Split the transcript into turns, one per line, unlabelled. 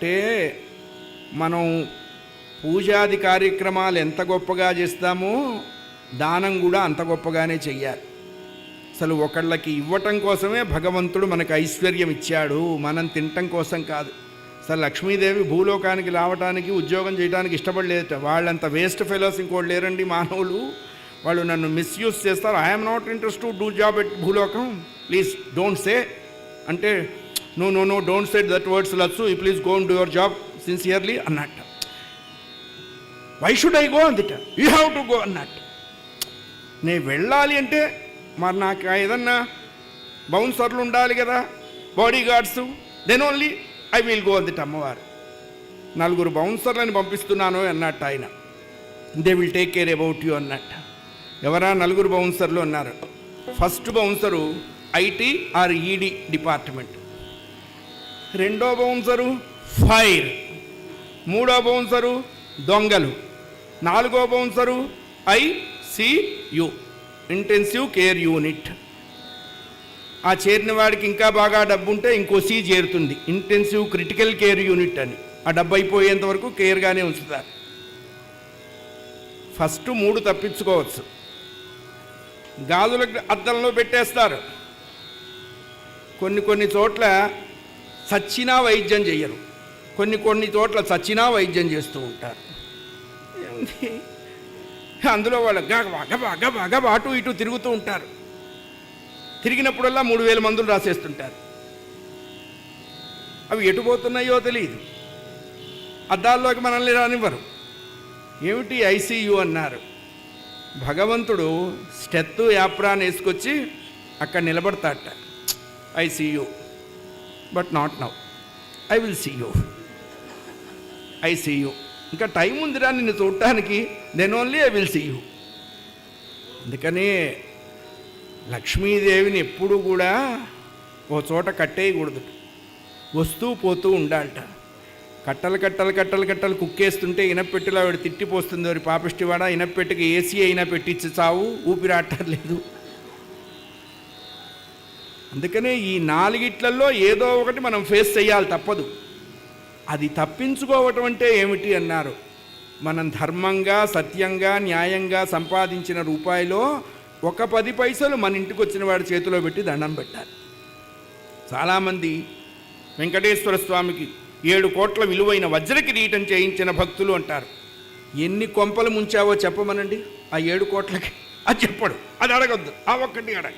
అంటే మనం పూజాది కార్యక్రమాలు ఎంత గొప్పగా చేస్తామో దానం కూడా అంత గొప్పగానే చెయ్యాలి. అసలు ఒకళ్ళకి ఇవ్వటం కోసమే భగవంతుడు మనకు ఐశ్వర్యం ఇచ్చాడు, మనం తినటం కోసం కాదు. అసలు లక్ష్మీదేవి భూలోకానికి రావడానికి ఉద్యోగం చేయడానికి ఇష్టపడలేదట. వాళ్ళంత వేస్ట్ ఫెలోస్ ఇంకోటి లేరండి మానవులు. వాళ్ళు నన్ను మిస్యూజ్ చేస్తారు. I'm not interest to do job at భూలోకం, ప్లీజ్ డోంట్ సే అంటే no no no don't say that words Lachchu, you please go and do your job sincerely అన్నట్ట. వై షుడ్ ఐ గో అందుట, యూ హ్యావ్ టు గో అన్నట్టు. నేను వెళ్ళాలి అంటే మరి నాకు ఏదన్నా బౌన్సర్లు ఉండాలి కదా, body guards, then only I will go అందుట. అమ్మవారు 4 బౌన్సర్లని పంపిస్తున్నాను అన్నట్టు ఆయన. They will take care about you అన్నట్టు. ఎవరా 4 బౌన్సర్లు అన్నారు. First bouncer IT or ED department, 2వ బౌన్సరు ఫైర్, 3వ బౌన్సరు దొంగలు, 4వ bouncer ICU intensive care unit. ఆ చేరిన వాడికి ఇంకా బాగా డబ్బు ఉంటే ఇంకో సి చేరుతుంది, ఇంటెన్సివ్ క్రిటికల్ కేర్ యూనిట్ అని. ఆ డబ్బు అయిపోయేంత వరకు కేర్గానే ఉంచుతారు. ఫస్ట్ 3 తప్పించుకోవచ్చు. గాజుల అద్దంలో పెట్టేస్తారు. కొన్ని చోట్ల చచ్చినా వైద్యం చెయ్యరు, కొన్ని చోట్ల చచ్చినా వైద్యం చేస్తూ ఉంటారు. అందులో వాళ్ళు గబా అటు ఇటు తిరుగుతూ ఉంటారు. తిరిగినప్పుడల్లా 3000 మందులు రాసేస్తుంటారు. అవి ఎటు పోతున్నాయో తెలియదు. అద్దాల్లోకి మనల్ని రానివ్వరు. ఏమిటి ICU అన్నారు. భగవంతుడు స్టెత్తు యాప్రాన్ వేసుకొచ్చి అక్కడ నిలబడతాట. ICU but not now, I will see you. ICU ఇంకా టైం ఉందిరా నిన్ను చూడటానికి, then only I will see you. అందుకని లక్ష్మీదేవిని ఎప్పుడు కూడా ఓ చోట కట్టేయకూడదు, వస్తూ పోతూ ఉండాలట. కట్టలు కుక్కేస్తుంటే ఇనపెట్టిలో ఆవిడ తిట్టిపోస్తుంది. వారి పాపిష్టివాడ, ఇనపెట్టికి AC అయినా పెట్టించి చావు, ఊపిరాటలేదు. అందుకనే ఈ 4 ఏదో ఒకటి మనం ఫేస్ చేయాలి, తప్పదు. అది తప్పించుకోవటం అంటే ఏమిటి అన్నారు. మనం ధర్మంగా సత్యంగా న్యాయంగా సంపాదించిన రూపాయిలో ఒక 10 పైసలు మన ఇంటికి వచ్చిన వాడి చేతిలో పెట్టి దండం పెట్టాలి. చాలామంది వెంకటేశ్వర స్వామికి 7 కోట్ల విలువైన వజ్ర కిరీటం చేయించిన భక్తులు అంటారు. ఎన్ని కొంపలు ముంచావో చెప్పమనండి ఆ 7 కోట్లకి. అది చెప్పడు, అది అడగొద్దు, ఆ ఒక్కటి అడగ.